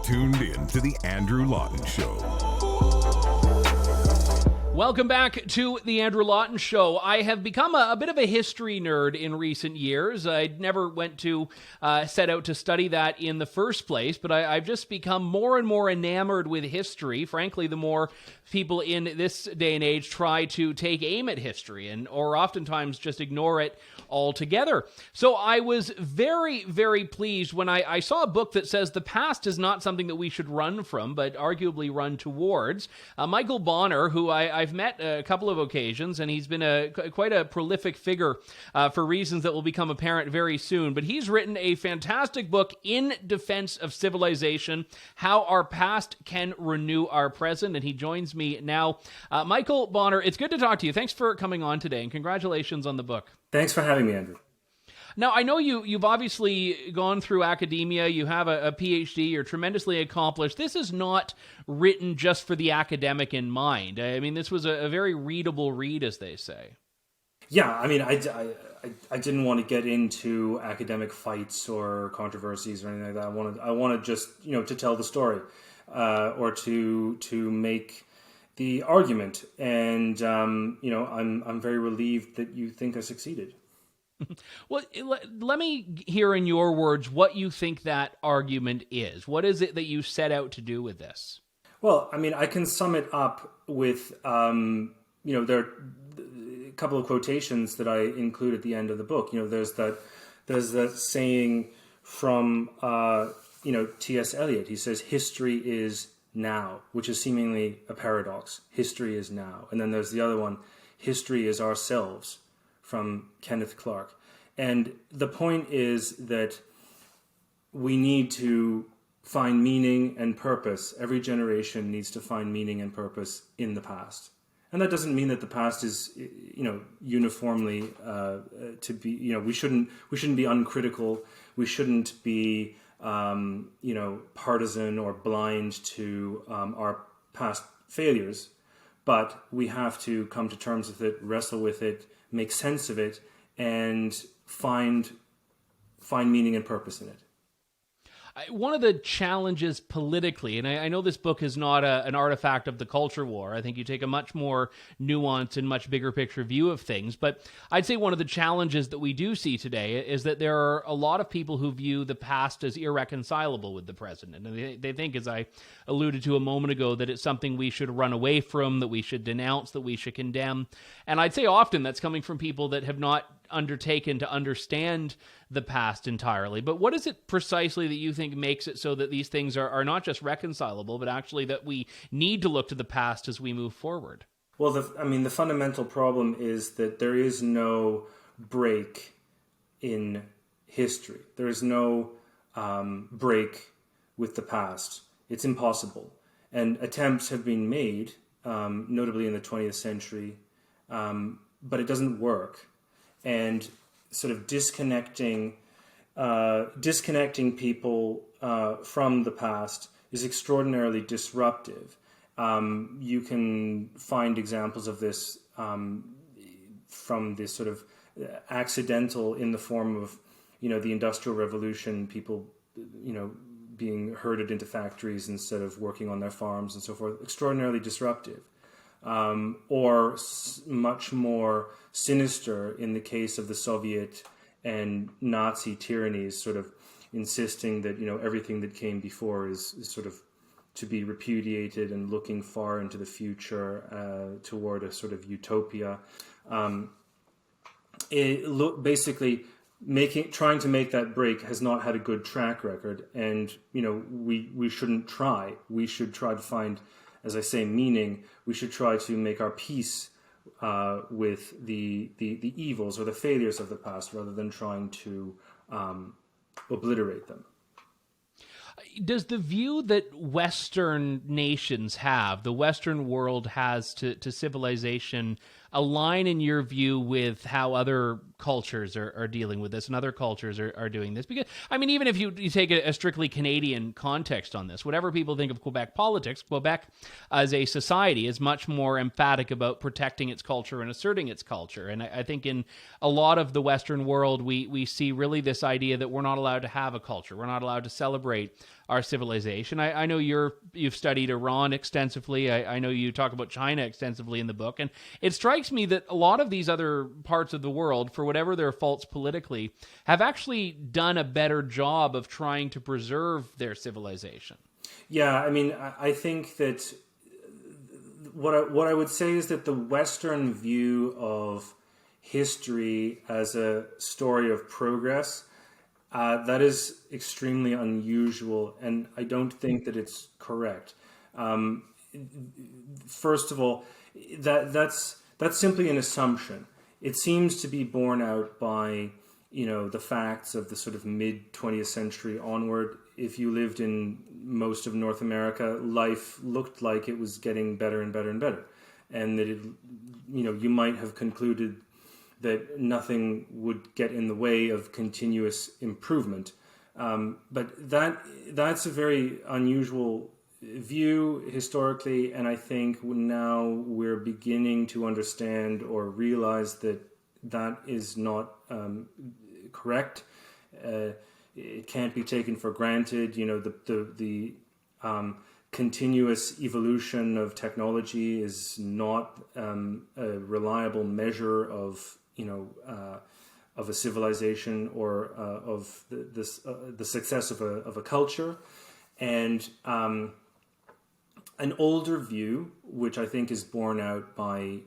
tuned in to The Andrew Lawton Show. Welcome back to The Andrew Lawton Show. I have become a bit of a history nerd in recent years. I never went to set out to study that in the first place, but I've just become more and more enamored with history. Frankly, the more people in this day and age try to take aim at history or oftentimes just ignore it altogether. So I was very, very pleased when I saw a book that says the past is not something that we should run from, but arguably run towards. Michael Bonner, who I've met a couple of occasions, and he's been quite a prolific figure for reasons that will become apparent very soon. But he's written a fantastic book, In Defense of Civilization, How Our Past Can Renew Our Present, and he joins me now. Michael Bonner, it's good to talk to you. Thanks for coming on today, and congratulations on the book. Thanks for having me, Andrew. Now, I know you've obviously gone through academia. You have a PhD. You're tremendously accomplished. This is not written just for the academic in mind. I mean, this was a very readable read, as they say. Yeah, I mean, I didn't want to get into academic fights or controversies or anything like that. I wanted just, to tell the story or to make the argument. And, I'm very relieved that you think I succeeded. Well, let me hear in your words what you think that argument is. What is it that you set out to do with this? Well, I mean, I can sum it up with, there are a couple of quotations that I include at the end of the book. There's that saying from, T.S. Eliot. He says, history is now, which is seemingly a paradox. History is now. And then there's the other one, history is ourselves, from Kenneth Clark. And the point is that we need to find meaning and purpose. Every generation needs to find meaning and purpose in the past. And that doesn't mean that the past is, uniformly to be, we shouldn't be uncritical. We shouldn't be, partisan or blind to our past failures. But we have to come to terms with it, wrestle with it, make sense of it, and find meaning and purpose in it. One of the challenges politically, and I know this book is not an artifact of the culture war. I think you take a much more nuanced and much bigger picture view of things. But I'd say one of the challenges that we do see today is that there are a lot of people who view the past as irreconcilable with the present. And they think, as I alluded to a moment ago, that it's something we should run away from, that we should denounce, that we should condemn. And I'd say often that's coming from people that have not undertaken to understand the past entirely. But what is it precisely that you think makes it so that these things are not just reconcilable, but actually that we need to look to the past as we move forward? Well, the fundamental problem is that there is no break in history. There is no break with the past. It's impossible. And attempts have been made, notably in the 20th century, but it doesn't work. And sort of disconnecting people from the past is extraordinarily disruptive. You can find examples of this from this sort of accidental in the form of, the Industrial Revolution, people, being herded into factories instead of working on their farms and so forth. Extraordinarily disruptive. Or much more sinister in the case of the Soviet and Nazi tyrannies, sort of insisting that, everything that came before is sort of to be repudiated and looking far into the future toward a sort of utopia. Basically, trying to make that break has not had a good track record, and we shouldn't try. We should try to find, as I say, meaning. We should try to make our peace with the evils or the failures of the past, rather than trying to obliterate them. Does the view that Western nations have, the Western world has to civilization a line in your view with how other cultures are dealing with this and other cultures are doing this? Because, I mean, even if you take a strictly Canadian context on this, whatever people think of Quebec politics, Quebec as a society is much more emphatic about protecting its culture and asserting its culture. And I think in a lot of the Western world, we see really this idea that we're not allowed to have a culture. We're not allowed to celebrate our civilization. I know you've studied Iran extensively. I know you talk about China extensively in the book. And it strikes me that a lot of these other parts of the world, for whatever their faults politically, have actually done a better job of trying to preserve their civilization. Yeah, I mean, I think that what I would say is that the Western view of history as a story of progress, that is extremely unusual, and I don't think that it's correct. First of all, that's simply an assumption. It seems to be borne out by the facts of the sort of mid 20th century onward. If you lived in most of North America, life looked like it was getting better and better and better, and that you might have concluded that nothing would get in the way of continuous improvement. But that's a very unusual view historically, and I think now we're beginning to understand or realize that that is not correct. It can't be taken for granted. The continuous evolution of technology is not a reliable measure of a civilization or of the success of a culture. And an older view, which I think is borne out by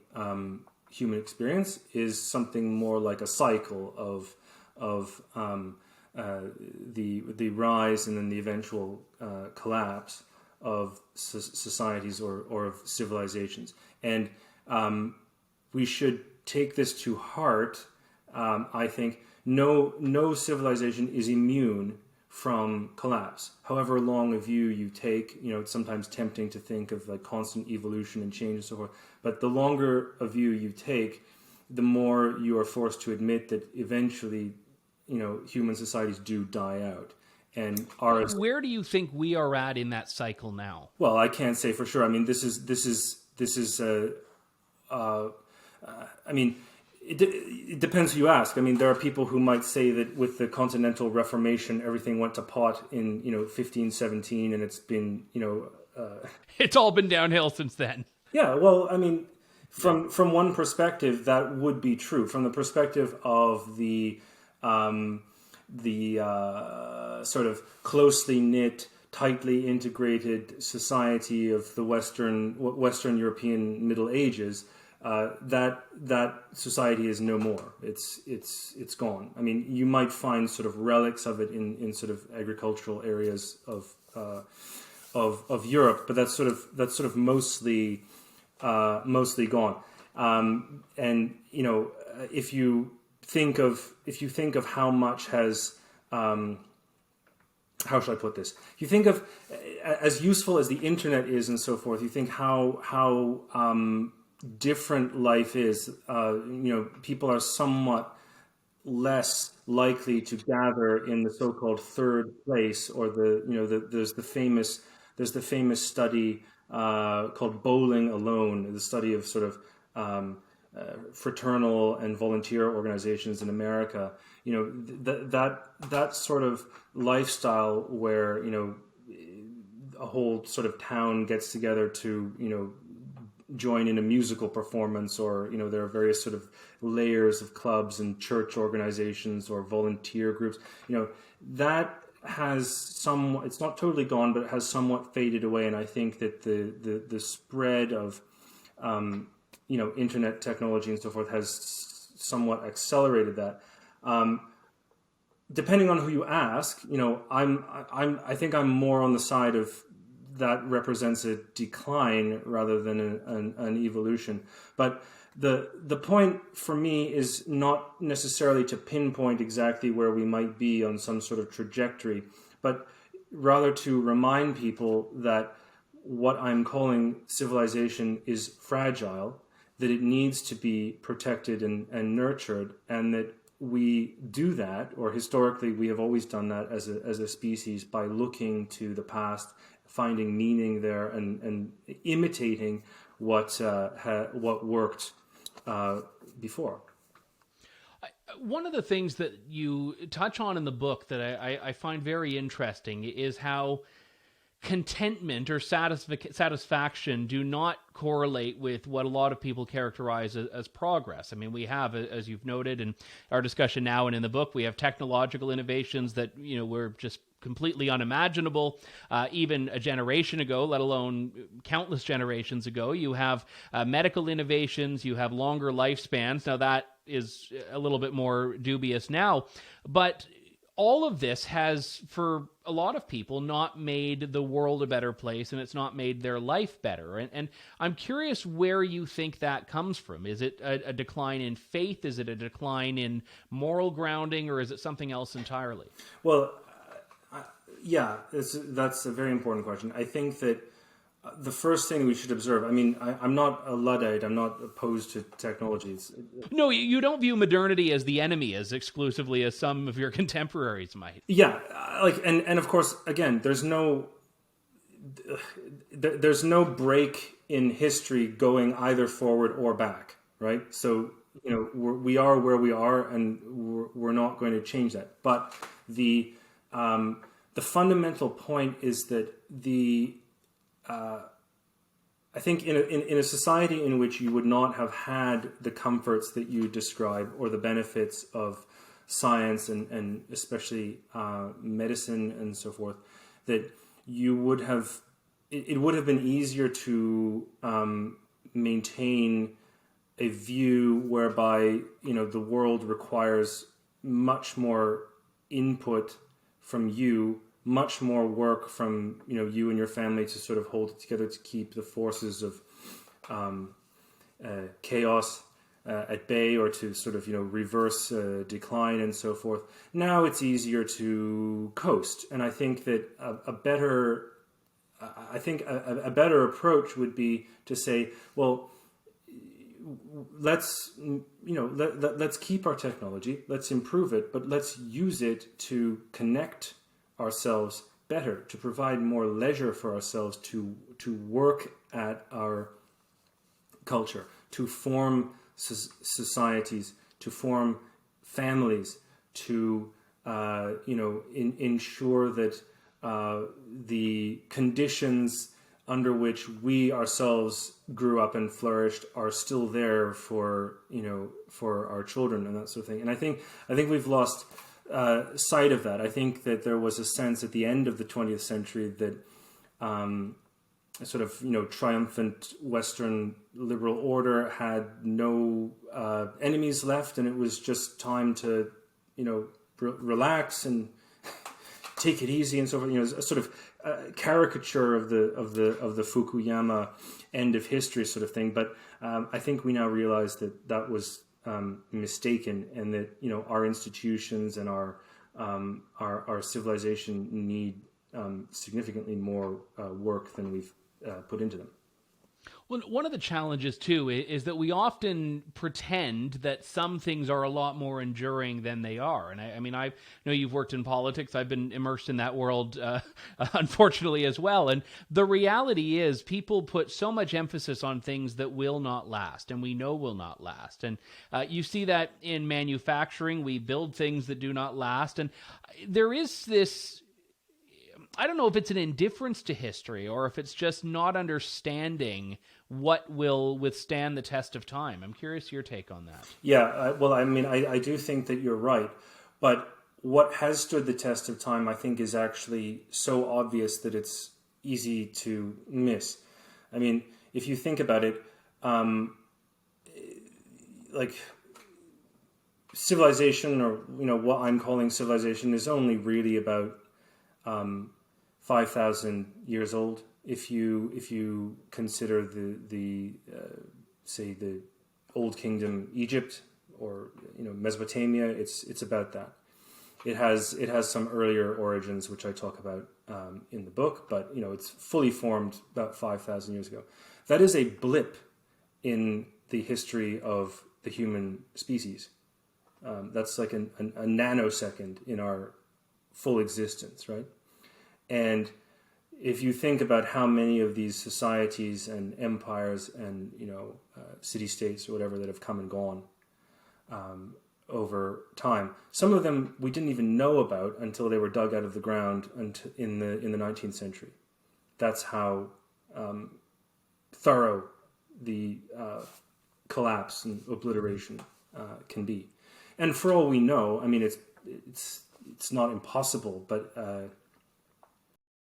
human experience, is something more like a cycle of the rise and then the eventual collapse of societies or of civilizations. And we should take this to heart. I think no civilization is immune from collapse. However long a view you take, it's sometimes tempting to think of like constant evolution and change and so forth. But the longer a view you take, the more you are forced to admit that eventually, human societies do die out. And ours. Where do you think we are at in that cycle now? Well, I can't say for sure. I mean, this is. I mean, it depends who you ask. I mean, there are people who might say that with the Continental Reformation, everything went to pot in 1517, and it's been it's all been downhill since then. Yeah, well, I mean, from one perspective, that would be true. From the perspective of the sort of closely knit, tightly integrated society of the Western European Middle Ages, that society is no more. It's gone. I mean, you might find sort of relics of it in sort of agricultural areas of Europe, but that's sort of mostly gone. And if you think of how much has how shall I put this? You think of as useful as the internet is and so forth. You think how different life is. People are somewhat less likely to gather in the so-called third place, or there's the famous study called Bowling Alone, the study of sort of fraternal and volunteer organizations in America. That sort of lifestyle where a whole sort of town gets together to join in a musical performance, or there are various sort of layers of clubs and church organizations or volunteer groups. That has it's not totally gone, but it has somewhat faded away. And I think that the spread of internet technology and so forth has somewhat accelerated that. Depending on who you ask, I think I'm more on the side of that represents a decline rather than an evolution. But the point for me is not necessarily to pinpoint exactly where we might be on some sort of trajectory, but rather to remind people that what I'm calling civilization is fragile, that it needs to be protected and nurtured, and that we do that, or historically we have always done that as a species, by looking to the past, finding meaning there, and imitating what worked before. One of the things that you touch on in the book that I find very interesting is how contentment or satisfaction do not correlate with what a lot of people characterize as progress. I mean, we have, as you've noted in our discussion now and in the book, we have technological innovations that, were just completely unimaginable even a generation ago, let alone countless generations ago. You have medical innovations, you have longer lifespans. Now that is a little bit more dubious now, but all of this has, for a lot of people, not made the world a better place, and it's not made their life better. And I'm curious where you think that comes from. Is it a decline in faith? Is it a decline in moral grounding? Or is it something else entirely? Well, yeah, that's a very important question. I think that the first thing we should observe, I mean, I'm not a Luddite, I'm not opposed to technologies. No, you don't view modernity as the enemy as exclusively as some of your contemporaries might. Yeah, and of course, again, there's no break in history going either forward or back, right? So, we are where we are, and we're not going to change that. But the fundamental point is that I think in a society in which you would not have had the comforts that you describe, or the benefits of science and especially medicine and so forth, that you would have, it would have been easier to maintain a view whereby the world requires much more input from you, much more work from you and your family to sort of hold it together, to keep the forces of chaos at bay, or to sort of reverse decline and so forth. Now it's easier to coast, and I think that a better approach would be to say, well, let's keep our technology, let's improve it, but let's use it to connect ourselves better, to provide more leisure for ourselves to work at our culture, to form societies, to form families, to ensure that the conditions under which we ourselves grew up and flourished are still there for our children and that sort of thing. And I think we've lost sight of that. I think that there was a sense at the end of the 20th century that a sort of triumphant Western liberal order had no enemies left, and it was just time to relax and take it easy and so forth. A sort of caricature of the Fukuyama end of history sort of thing. But I think we now realize that was mistaken, and that our institutions and our civilization need significantly more work than we've put into them. Well, one of the challenges too is that we often pretend that some things are a lot more enduring than they are. And I mean, I know you've worked in politics. I've been immersed in that world, unfortunately, as well. And the reality is, people put so much emphasis on things that will not last, and we know will not last. And you see that in manufacturing. We build things that do not last. And there is this, I don't know if it's an indifference to history or if it's just not understanding what will withstand the test of time. I'm curious your take on that. Yeah, well, I mean, I do think that you're right. But what has stood the test of time, I think, is actually so obvious that it's easy to miss. I mean, if you think about it, like civilization, or what I'm calling civilization, is only really about 5,000 years old. If you consider the say the Old Kingdom Egypt, or Mesopotamia, it's about that. It has some earlier origins which I talk about in the book, but it's fully formed about 5,000 years ago. That is a blip in the history of the human species. That's like a nanosecond in our full existence, right? And if you think about how many of these societies and empires and city-states or whatever that have come and gone over time, some of them we didn't even know about until they were dug out of the ground in the 19th century. That's how thorough the collapse and obliteration can be. And for all we know, I mean, it's not impossible, but